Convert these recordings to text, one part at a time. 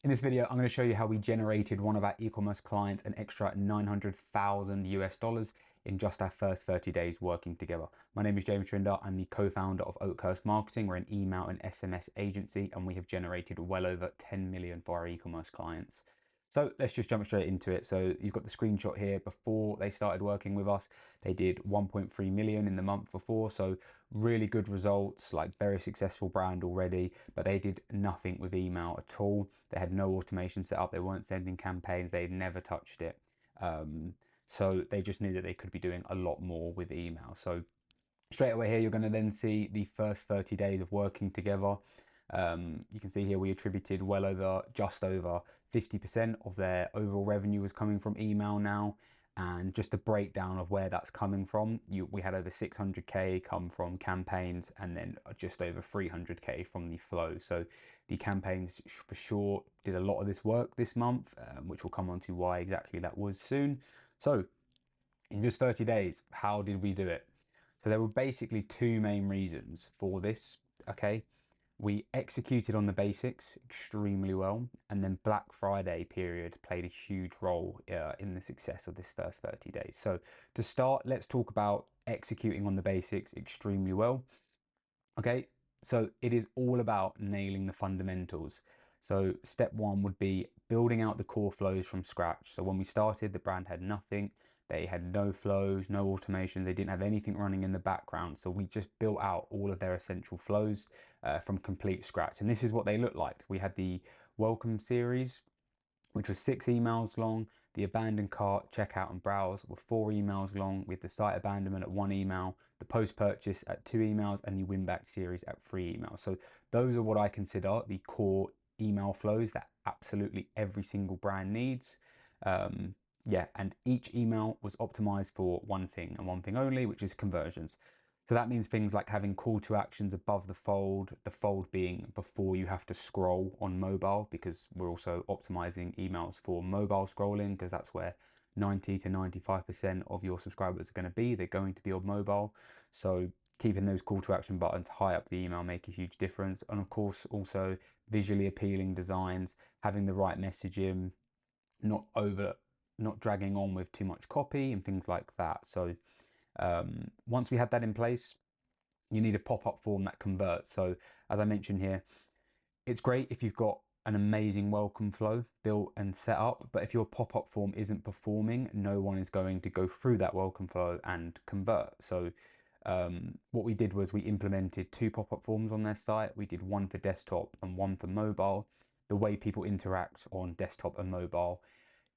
In this video, I'm going to show you how we generated one of our e-commerce clients an extra 900,000 US dollars in just our first 30 days working together. My name is James Trinder. I'm the co-founder of Oakhurst Marketing. We're an email and SMS agency, and we have generated well over 10 million for our e-commerce clients. So let's just jump straight into it. So you've got the screenshot here. Before they started working with us, they did 1.3 million in the month before. So really good results, like very successful brand already, but they did nothing with email at all. They had no automation set up. They weren't sending campaigns. They'd never touched it. So they just knew that they could be doing a lot more with email. So straight away here, you're going to then see the first 30 days of working together. You can see here we attributed just over 50% of their overall revenue was coming from email now. And just a breakdown of where that's coming from, we had over 600k come from campaigns, and then just over 300k from the flow. So the campaigns for sure did a lot of this work this month, which we'll come on to why exactly that was soon. So in just 30 days, how did we do it? So there were basically two main reasons for this, okay? We executed on the basics extremely well, and then Black Friday period played a huge role in the success of this first 30 days. So to start, let's talk about executing on the basics extremely well. Okay, so it is all about nailing the fundamentals. So step one would be building out the core flows from scratch. So when we started, the brand had nothing. They had no flows, no automation. They didn't have anything running in the background. So we just built out all of their essential flows from complete scratch. And this is what they looked like. We had the welcome series, which was 6 emails long. The abandoned cart, checkout and browse were 4 emails long, with the site abandonment at 1 email, the post-purchase at 2 emails, and the win-back series at 3 emails. So those are what I consider the core email flows that absolutely every single brand needs. Yeah, and each email was optimized for one thing and one thing only, which is conversions. So that means things like having call to actions above the fold being before you have to scroll on mobile, because we're also optimizing emails for mobile scrolling, because that's where 90 to 95% of your subscribers are going to be. They're going to be on mobile. So keeping those call to action buttons high up the email make a huge difference. And of course, also visually appealing designs, having the right messaging, not dragging on with too much copy and things like that. So once we had that in place, you need a pop-up form that converts. So as I mentioned here, it's great if you've got an amazing welcome flow built and set up, but if your pop-up form isn't performing, no one is going to go through that welcome flow and convert. So what we did was we implemented 2 pop-up forms on their site. We did one for desktop and one for mobile. The way people interact on desktop and mobile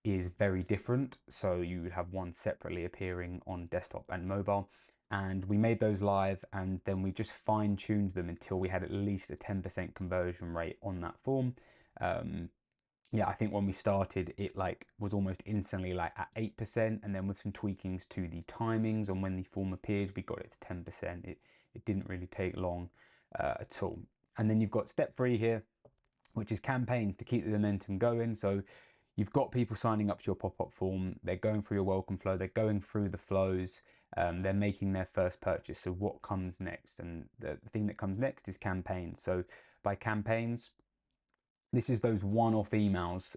is very different. So you would have one separately appearing on desktop and mobile. And we made those live, and then we just fine-tuned them until we had at least a 10% conversion rate on that form. Yeah, I think when we started, it was almost instantly at 8%, and then with some tweakings to the timings on when the form appears, we got it to 10%. It didn't really take long at all. And then you've got step 3 here, which is campaigns to keep the momentum going. So you've got people signing up to your pop-up form. They're going through your welcome flow. They're going through the flows. They're making their first purchase. So what comes next? And the thing that comes next is campaigns. So by campaigns, this is those one-off emails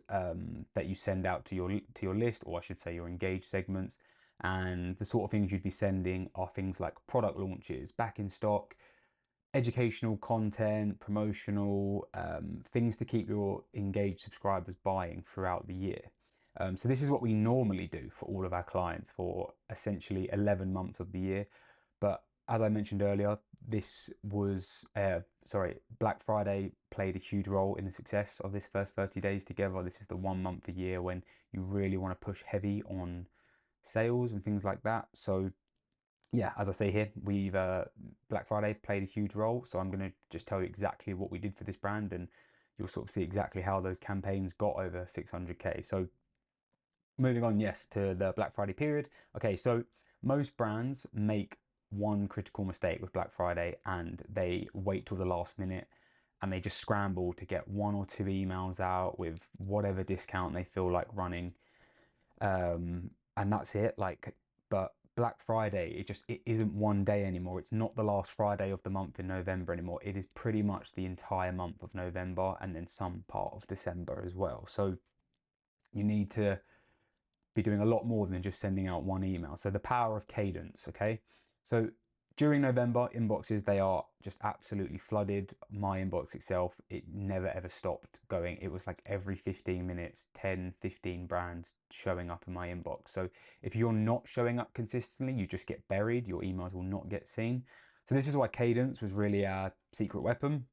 that you send out to your list, or I should say your engaged segments. And the sort of things you'd be sending are things like product launches, back in stock, educational content, promotional, things to keep your engaged subscribers buying throughout the year. So this is what we normally do for all of our clients for essentially 11 months of the year. But as I mentioned earlier, Black Friday played a huge role in the success of this first 30 days together. This is the 1 month a year when you really want to push heavy on sales and things like that. So yeah, as I say here, Black Friday played a huge role. So I'm going to just tell you exactly what we did for this brand, and you'll sort of see exactly how those campaigns got over 600k. So moving on, yes, to the Black Friday period. Okay, so most brands make one critical mistake with Black Friday, and they wait till the last minute and they just scramble to get 1 or 2 emails out with whatever discount they feel like running. And that's it. But Black Friday, it isn't one day anymore. It's not the last Friday of the month in November anymore. It is pretty much the entire month of November and then some part of December as well. So you need to be doing a lot more than just sending out one email. So the power of cadence, okay? So during November, inboxes, they are just absolutely flooded. My inbox itself, it never ever stopped going. It was like every 15 minutes, 10, 15 brands showing up in my inbox. So if you're not showing up consistently, you just get buried. Your emails will not get seen. So this is why cadence was really our secret weapon.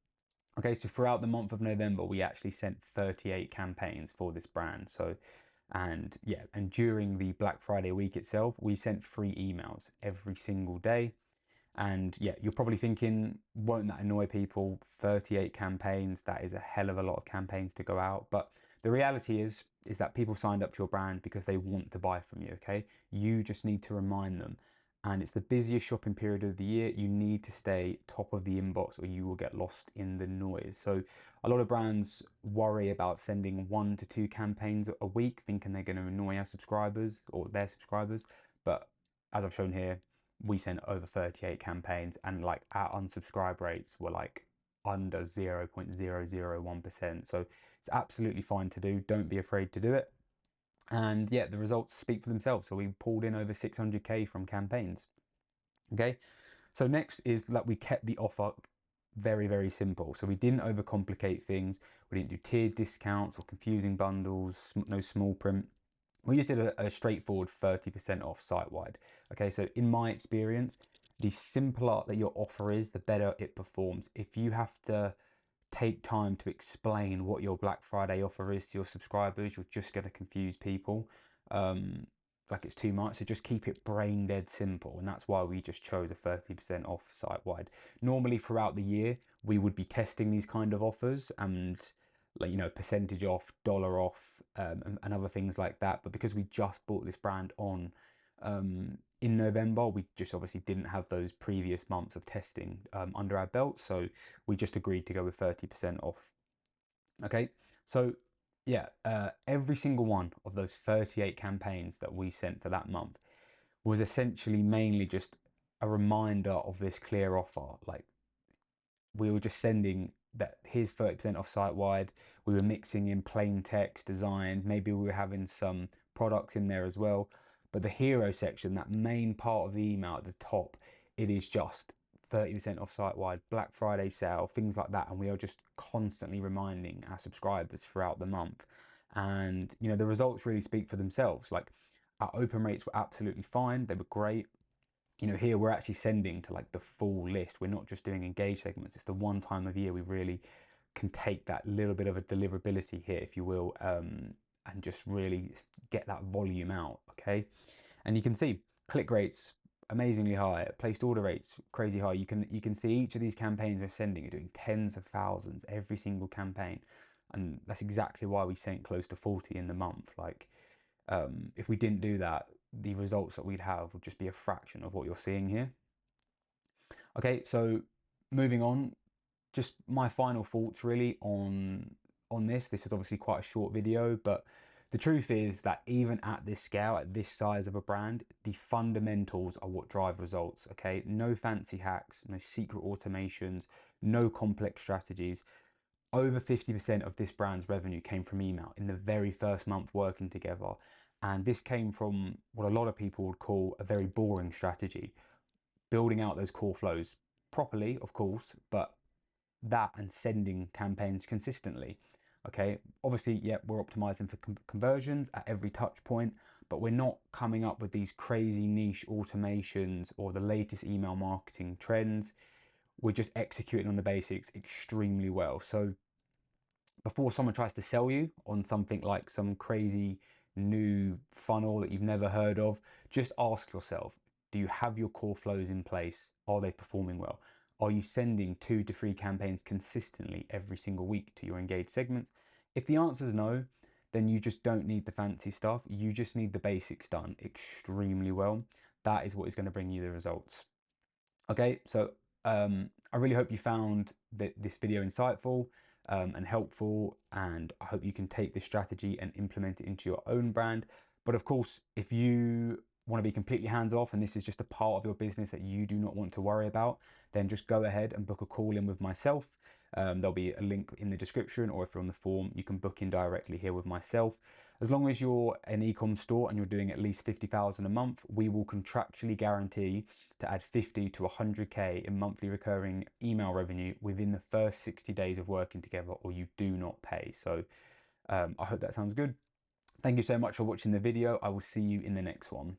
Okay, so throughout the month of November, we actually sent 38 campaigns for this brand. So, and yeah, and during the Black Friday week itself, we sent 3 emails every single day. And yeah, you're probably thinking, won't that annoy people? 38 campaigns, that is a hell of a lot of campaigns to go out. But the reality is that people signed up to your brand because they want to buy from you, okay? You just need to remind them. And it's the busiest shopping period of the year. You need to stay top of the inbox or you will get lost in the noise. So a lot of brands worry about sending 1 to 2 campaigns a week, thinking they're going to annoy our subscribers or their subscribers. But as I've shown here, we sent over 38 campaigns and like our unsubscribe rates were like under 0.001%. So it's absolutely fine to do. Don't be afraid to do it. And yeah, the results speak for themselves. So we pulled in over 600K from campaigns. Okay. So next is that we kept the offer very, very simple. So we didn't overcomplicate things. We didn't do tiered discounts or confusing bundles, no small print. We just did a straightforward 30% off site-wide. Okay, so in my experience, the simpler that your offer is, the better it performs. If you have to take time to explain what your Black Friday offer is to your subscribers, you're just going to confuse people. Like it's too much. So just keep it brain dead simple. And that's why we just chose a 30% off site-wide. Normally throughout the year, we would be testing these kind of offers and like, you know, percentage off, dollar off, and other things like that. But because we just bought this brand on in November, we just obviously didn't have those previous months of testing under our belt. So we just agreed to go with 30% off. Okay, so yeah, every single one of those 38 campaigns that we sent for that month was essentially mainly just a reminder of this clear offer. Like we were just sending that here's 30% off site wide. We were mixing in plain text design. Maybe we were having some products in there as well. But the hero section, that main part of the email at the top, it is just 30% off site wide, Black Friday sale, things like that. And we are just constantly reminding our subscribers throughout the month. And, you know, the results really speak for themselves. Like our open rates were absolutely fine. They were great. You know, here we're actually sending to like the full list. We're not just doing engaged segments. It's the one time of year we really can take that little bit of a deliverability here, if you will, and just really get that volume out, okay? And you can see click rates amazingly high, placed order rates crazy high. You can see each of these campaigns we're sending are doing tens of thousands every single campaign, and that's exactly why we sent close to 40 in the month. Like, if we didn't do that, the results that we'd have would just be a fraction of what you're seeing here. Okay, so moving on, just my final thoughts really on this. This is obviously quite a short video, but the truth is that even at this scale, at this size of a brand, the fundamentals are what drive results, okay? No fancy hacks, no secret automations, no complex strategies. Over 50% of this brand's revenue came from email in the very first month working together. And this came from what a lot of people would call a very boring strategy, building out those core flows properly, of course, but that and sending campaigns consistently. Okay, obviously, yeah, we're optimizing for conversions at every touch point, but we're not coming up with these crazy niche automations or the latest email marketing trends. We're just executing on the basics extremely well. So before someone tries to sell you on something like some crazy new funnel that you've never heard of, just ask yourself, do you have your core flows in place? Are they performing well? Are you sending 2 to 3 campaigns consistently every single week to your engaged segments? If the answer is no, then you just don't need the fancy stuff. You just need the basics done extremely well. That is what is going to bring you the results. Okay, so I really hope you found this video insightful and helpful, and I hope you can take this strategy and implement it into your own brand. But of course, if you want to be completely hands off and this is just a part of your business that you do not want to worry about, then just go ahead and book a call in with myself. There'll be a link in the description, or if you're on the form, you can book in directly here with myself. As long as you're an e-com store and you're doing at least 50,000 a month, we will contractually guarantee to add 50 to 100K in monthly recurring email revenue within the first 60 days of working together, or you do not pay. So I hope that sounds good. Thank you so much for watching the video. I will see you in the next one.